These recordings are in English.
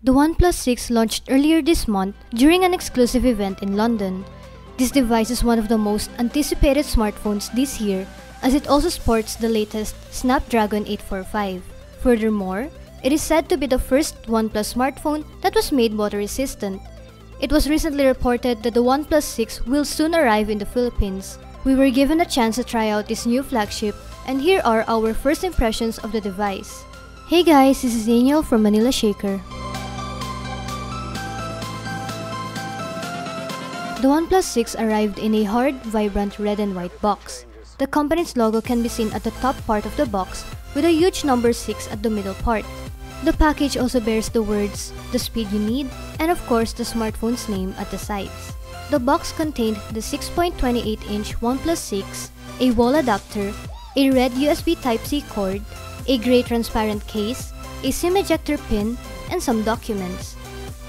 The OnePlus 6 launched earlier this month during an exclusive event in London. This device is one of the most anticipated smartphones this year as it also sports the latest Snapdragon 845. Furthermore, it is said to be the first OnePlus smartphone that was made water resistant. It was recently reported that the OnePlus 6 will soon arrive in the Philippines. We were given a chance to try out this new flagship, and here are our first impressions of the device. Hey guys, this is Daniel from Manila Shaker. The OnePlus 6 arrived in a hard, vibrant red and white box. The company's logo can be seen at the top part of the box with a huge number 6 at the middle part. The package also bears the words, "the speed you need," and of course the smartphone's name at the sides. The box contained the 6.28-inch OnePlus 6, a wall adapter, a red USB Type-C cord, a gray transparent case, a SIM ejector pin, and some documents.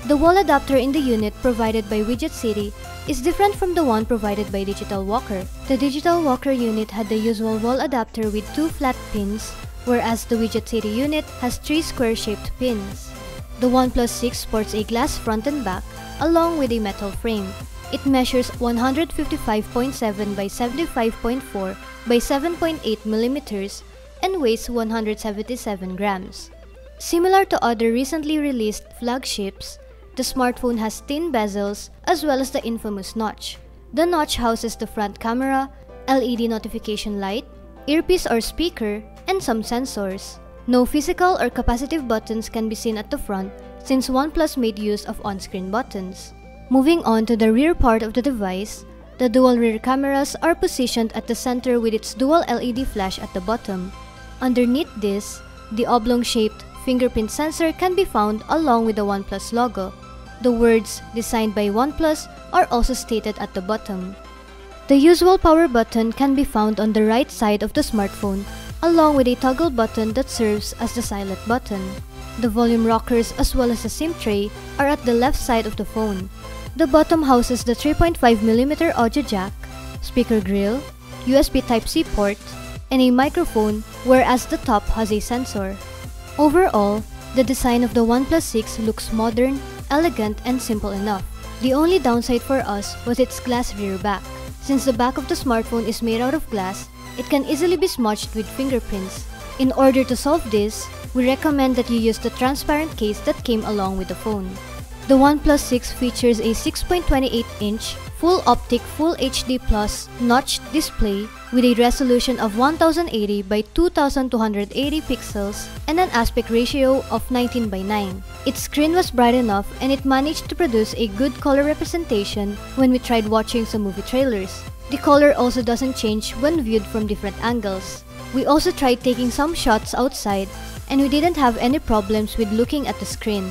The wall adapter in the unit provided by Widget City is different from the one provided by Digital Walker. The Digital Walker unit had the usual wall adapter with 2 flat pins, whereas the Widget City unit has 3 square-shaped pins. The OnePlus 6 sports a glass front and back, along with a metal frame. It measures 155.7 by 75.4 by 7.8 millimeters and weighs 177 grams. Similar to other recently released flagships, the smartphone has thin bezels as well as the infamous notch. The notch houses the front camera, LED notification light, earpiece or speaker, and some sensors. No physical or capacitive buttons can be seen at the front since OnePlus made use of on-screen buttons. Moving on to the rear part of the device, the dual rear cameras are positioned at the center with its dual LED flash at the bottom. Underneath this, the oblong-shaped fingerprint sensor can be found along with the OnePlus logo. The words "designed by OnePlus" are also stated at the bottom. The usual power button can be found on the right side of the smartphone, along with a toggle button that serves as the silent button. The volume rockers as well as the SIM tray are at the left side of the phone. The bottom houses the 3.5mm audio jack, speaker grill, USB Type-C port, and a microphone, whereas the top has a sensor. Overall, the design of the OnePlus 6 looks modern, elegant, and simple enough. The only downside for us was its glass rear back. Since the back of the smartphone is made out of glass, it can easily be smudged with fingerprints. In order to solve this, we recommend that you use the transparent case that came along with the phone. The OnePlus 6 features a 6.28-inch full optic Full HD Plus notched display with a resolution of 1080 by 2280 pixels and an aspect ratio of 19 by 9. Its screen was bright enough and it managed to produce a good color representation when we tried watching some movie trailers. The color also doesn't change when viewed from different angles. We also tried taking some shots outside and we didn't have any problems with looking at the screen.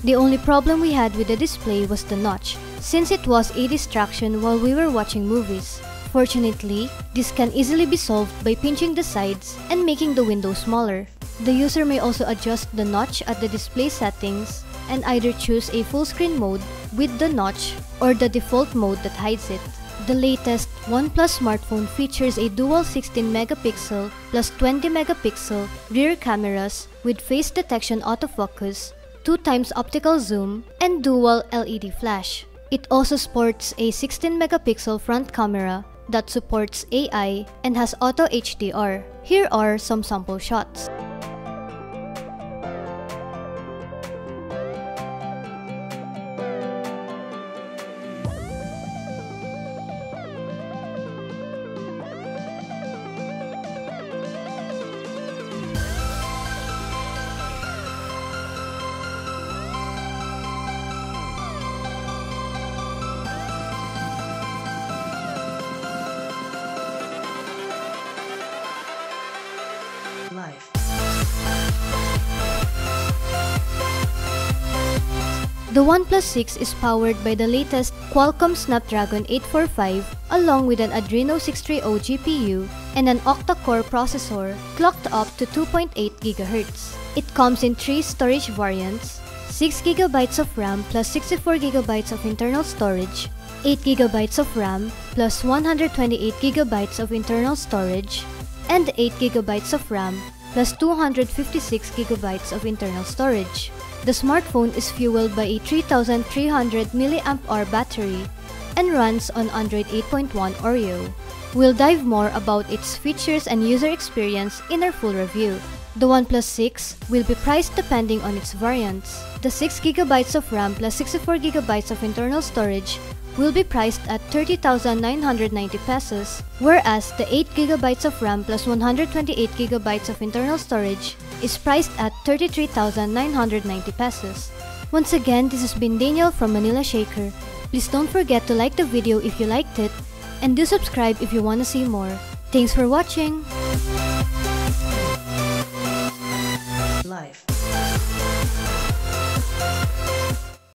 The only problem we had with the display was the notch, since it was a distraction while we were watching movies. Fortunately, this can easily be solved by pinching the sides and making the window smaller. The user may also adjust the notch at the display settings and either choose a full screen mode with the notch or the default mode that hides it. The latest OnePlus smartphone features a dual 16MP plus 20MP rear cameras with face detection autofocus, 2x optical zoom, and dual LED flash. It also sports a 16MP front camera that supports AI and has auto HDR. Here are some sample shots. The OnePlus 6 is powered by the latest Qualcomm Snapdragon 845 along with an Adreno 630 GPU and an octa-core processor clocked up to 2.8 GHz. It comes in 3 storage variants: 6GB of RAM plus 64GB of internal storage, 8GB of RAM plus 128GB of internal storage, and 8GB of RAM plus 256GB of internal storage. The smartphone is fueled by a 3300 mAh battery and runs on Android 8.1 Oreo. We'll dive more about its features and user experience in our full review. The OnePlus 6 will be priced depending on its variants. The 6GB of RAM plus 64GB of internal storage will be priced at 30,990 pesos, whereas the 8GB of RAM plus 128GB of internal storage is priced at 33,990 pesos. Once again, this has been Daniel from Manila Shaker. Please don't forget to like the video if you liked it, and do subscribe if you want to see more. Thanks for watching!